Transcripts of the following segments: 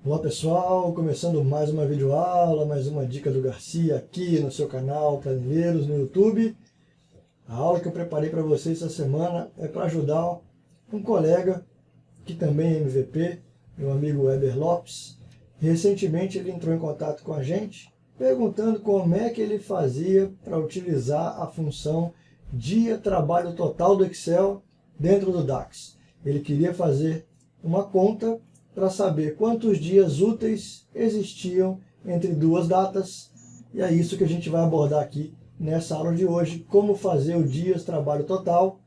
Olá pessoal, começando mais uma videoaula, mais uma dica do Garcia aqui no seu canal Planilheiros no YouTube. A aula que eu preparei para vocês essa semana é para ajudar um colega que também é MVP, meu amigo Weber Lopes. Recentemente ele entrou em contato com a gente perguntando como é que ele fazia para utilizar a função dia trabalho total do Excel dentro do DAX. Ele queria fazer uma conta para saber quantos dias úteis existiam entre duas datas, e é isso que a gente vai abordar aqui nessa aula de hoje, como fazer o dias trabalho total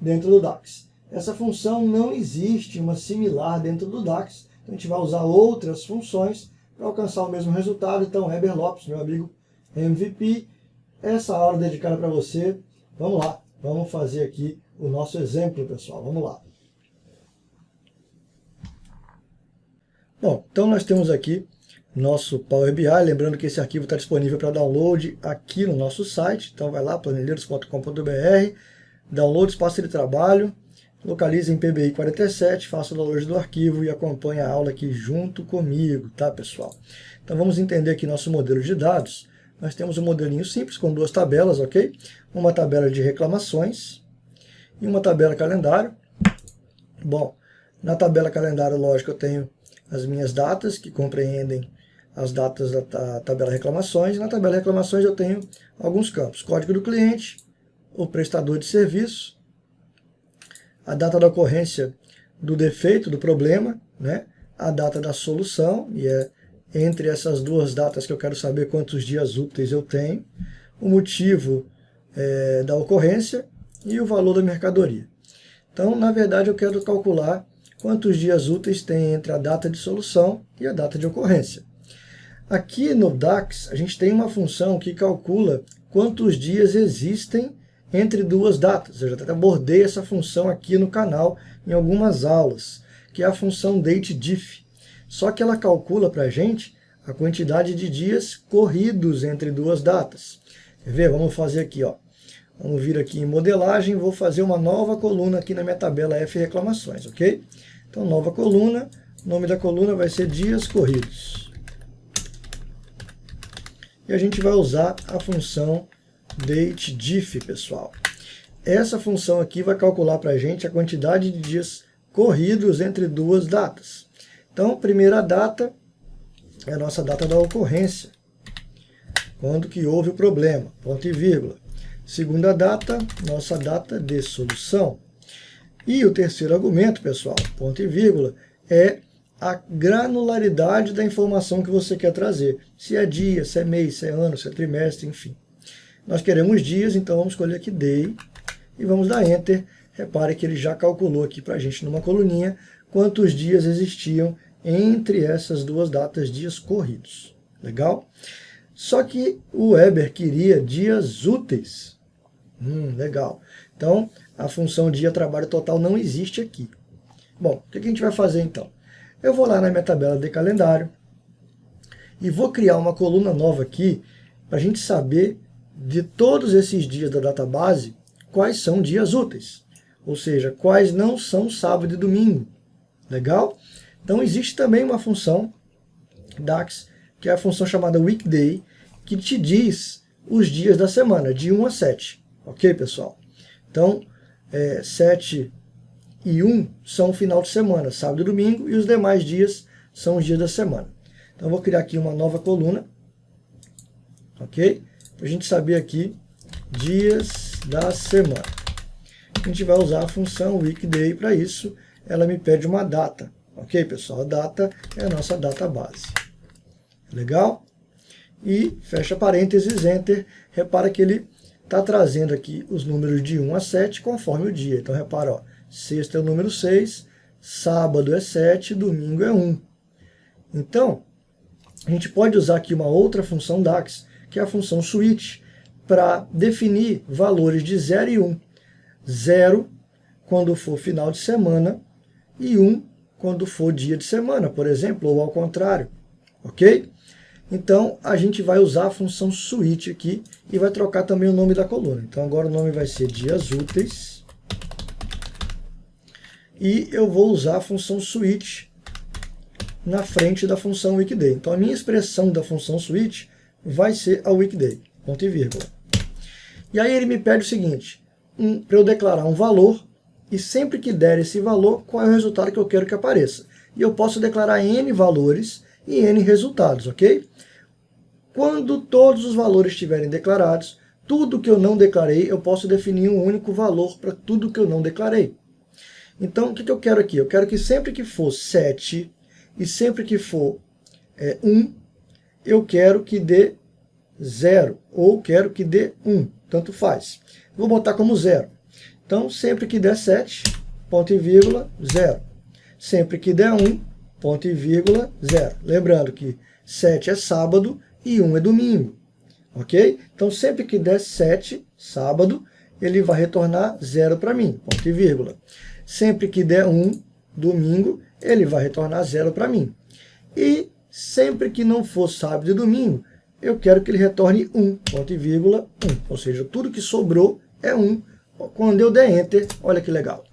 dentro do DAX. Essa função não existe uma similar dentro do DAX, então a gente vai usar outras funções para alcançar o mesmo resultado. Então, Weber Lopes, meu amigo MVP, essa aula é dedicada para você. Vamos lá, vamos fazer aqui o nosso exemplo, pessoal, vamos lá. Bom, então nós temos aqui nosso Power BI, lembrando que esse arquivo está disponível para download aqui no nosso site, então vai lá, planilheiros.com.br, download espaço de trabalho, localize em PBI 47, faça o download do arquivo e acompanhe a aula aqui junto comigo, tá pessoal? Então vamos entender aqui nosso modelo de dados. Nós temos um modelinho simples com duas tabelas, ok? Uma tabela de reclamações e uma tabela calendário. Bom, na tabela calendário, lógico, eu tenho as minhas datas, que compreendem as datas da tabela reclamações. Na tabela reclamações eu tenho alguns campos: código do cliente, o prestador de serviço, a data da ocorrência do defeito, do problema, né? A data da solução, e é entre essas duas datas que eu quero saber quantos dias úteis eu tenho, o motivo da ocorrência e o valor da mercadoria. Então, na verdade, eu quero calcular quantos dias úteis tem entre a data de solução e a data de ocorrência. Aqui no DAX, a gente tem uma função que calcula quantos dias existem entre duas datas. Eu já até abordei essa função aqui no canal em algumas aulas, que é a função dateDiff. Só que ela calcula para a gente a quantidade de dias corridos entre duas datas. Quer ver? Vamos fazer aqui, ó. Vamos vir aqui em modelagem, vou fazer uma nova coluna aqui na minha tabela F reclamações, ok? Então, nova coluna, o nome da coluna vai ser dias corridos. E a gente vai usar a função dateDiff, pessoal. Essa função aqui vai calcular para a gente a quantidade de dias corridos entre duas datas. Então, primeira data é a nossa data da ocorrência, quando que houve o problema, ponto e vírgula. Segunda data, nossa data de solução. E o terceiro argumento, pessoal, ponto e vírgula, é a granularidade da informação que você quer trazer. Se é dia, se é mês, se é ano, se é trimestre, enfim. Nós queremos dias, então vamos escolher aqui day e vamos dar Enter. Repare que ele já calculou aqui para a gente numa coluninha quantos dias existiam entre essas duas datas, dias corridos. Legal? Só que o Weber queria dias úteis. Legal. Então, a função dia trabalho total não existe aqui. Bom, o que a gente vai fazer então? Eu vou lá na minha tabela de calendário e vou criar uma coluna nova aqui para a gente saber de todos esses dias da database quais são dias úteis. Ou seja, quais não são sábado e domingo. Legal? Então, existe também uma função DAX, que é a função chamada Weekday, que te diz os dias da semana, de 1 a 7. Ok, pessoal? Então, 7 e 1 são o final de semana, sábado e domingo, e os demais dias são os dias da semana. Então, eu vou criar aqui uma nova coluna, ok? Para a gente saber aqui dias da semana. A gente vai usar a função Weekday para isso. Ela me pede uma data, ok, pessoal? A data é a nossa data base. Legal? E fecha parênteses, Enter. Repara que ele está trazendo aqui os números de 1 a 7 conforme o dia. Então, repara, ó, sexta é o número 6, sábado é 7, domingo é 1. Então, a gente pode usar aqui uma outra função DAX, que é a função switch, para definir valores de 0 e 1. 0 quando for final de semana e 1 quando for dia de semana, por exemplo, ou ao contrário. Ok? Então, a gente vai usar a função switch aqui e vai trocar também o nome da coluna. Então, agora o nome vai ser dias úteis. E eu vou usar a função switch na frente da função weekday. Então a minha expressão da função switch vai ser a weekday, ponto e vírgula. E aí ele me pede o seguinte, para eu declarar um valor, e sempre que der esse valor, qual é o resultado que eu quero que apareça. E eu posso declarar n valores e n resultados, ok? Quando todos os valores estiverem declarados, tudo que eu não declarei, eu posso definir um único valor para tudo que eu não declarei. Então, o que eu quero aqui? Eu quero que sempre que for 7 e sempre que for 1, eu quero que dê 0, ou quero que dê 1, tanto faz. Vou botar como 0. Então, sempre que der 7, ponto e vírgula, 0. Sempre que der 1, ponto e vírgula, 0. Lembrando que 7 é sábado e 1 é domingo. Ok? Então, sempre que der 7, sábado, ele vai retornar 0 para mim, ponto e vírgula. Sempre que der 1, domingo, ele vai retornar 0 para mim. E sempre que não for sábado e domingo, eu quero que ele retorne 1, ponto e vírgula, 1. Ou seja, tudo que sobrou é 1. Quando eu der Enter, olha que legal.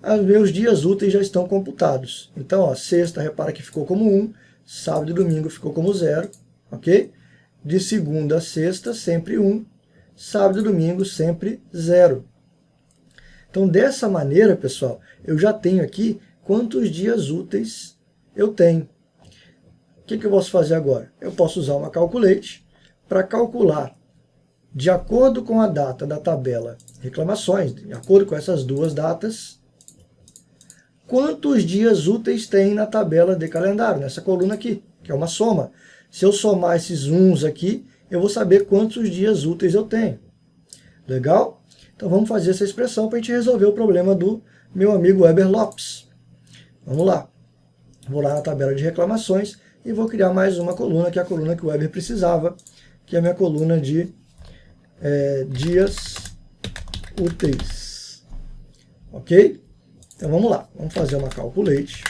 Os meus dias úteis já estão computados. Então, ó, sexta, repara que ficou como 1, sábado e domingo ficou como 0, ok? De segunda a sexta, sempre 1, sábado e domingo, sempre 0. Então, dessa maneira, pessoal, eu já tenho aqui quantos dias úteis eu tenho. O que eu posso fazer agora? Eu posso usar uma calculate para calcular, de acordo com a data da tabela reclamações, de acordo com essas duas datas, quantos dias úteis tem na tabela de calendário, nessa coluna aqui, que é uma soma. Se eu somar esses uns aqui, eu vou saber quantos dias úteis eu tenho. Legal? Então vamos fazer essa expressão para a gente resolver o problema do meu amigo Weber Lopes. Vamos lá. Vou lá na tabela de reclamações e vou criar mais uma coluna, que é a coluna que o Weber precisava, que é a minha coluna de dias úteis. Ok? Então vamos lá. Vamos fazer uma calculate.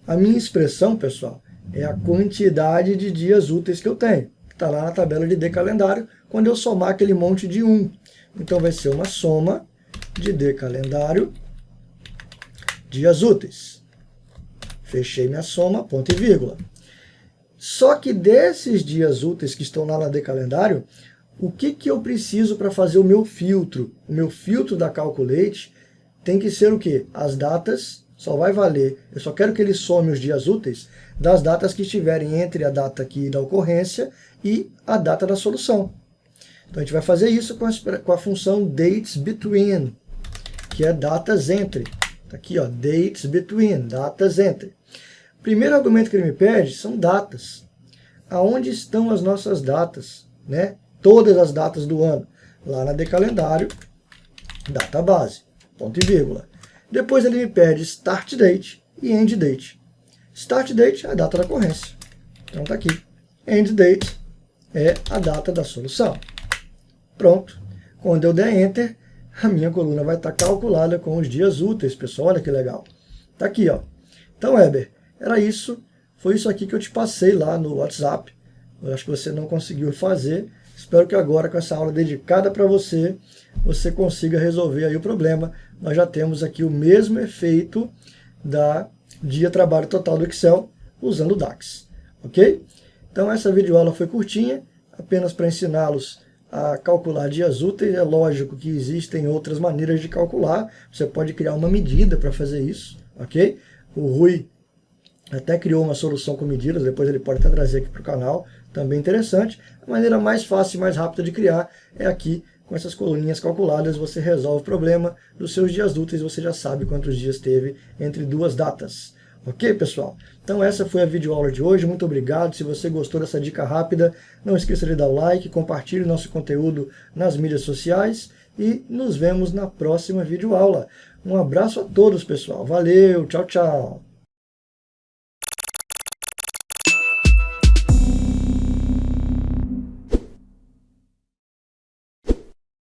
A minha expressão, pessoal, é a quantidade de dias úteis que eu tenho. Está lá na tabela de decalendário, quando eu somar aquele monte de 1. Então vai ser uma soma de decalendário, dias úteis. Fechei minha soma, ponto e vírgula. Só que desses dias úteis que estão lá na decalendário, o que eu preciso para fazer o meu filtro? O meu filtro da calculate tem que ser o quê? As datas, só vai valer, eu só quero que ele some os dias úteis das datas que estiverem entre a data aqui da ocorrência e a data da solução. Então a gente vai fazer isso com a função datesBetween, que é datas entre. Tá aqui, ó, datesBetween, datas entre. O primeiro argumento que ele me pede são datas. Aonde estão as nossas datas, né? Todas as datas do ano. Lá na decalendário, data base, ponto e vírgula. Depois ele me pede start date e end date. Start date é a data da ocorrência. Então tá aqui. End date é a data da solução. Pronto. Quando eu der Enter, a minha coluna vai estar calculada com os dias úteis, pessoal. Olha que legal. Tá aqui, ó. Então, Weber, era isso. Foi isso aqui que eu te passei lá no WhatsApp. Eu acho que você não conseguiu fazer. Espero que agora, com essa aula dedicada para você, você consiga resolver aí o problema. Nós já temos aqui o mesmo efeito da dia trabalho total do Excel usando o DAX. Ok? Então, essa videoaula foi curtinha, apenas para ensiná-los a calcular dias úteis. É lógico que existem outras maneiras de calcular. Você pode criar uma medida para fazer isso. Ok? O Rui até criou uma solução com medidas, depois ele pode até trazer aqui para o canal, também interessante. A maneira mais fácil e mais rápida de criar é aqui, com essas coluninhas calculadas, você resolve o problema dos seus dias úteis, você já sabe quantos dias teve entre duas datas. Ok, pessoal? Então essa foi a videoaula de hoje, muito obrigado. Se você gostou dessa dica rápida, não esqueça de dar o like, compartilhe o nosso conteúdo nas mídias sociais e nos vemos na próxima videoaula. Um abraço a todos, pessoal. Valeu, tchau, tchau.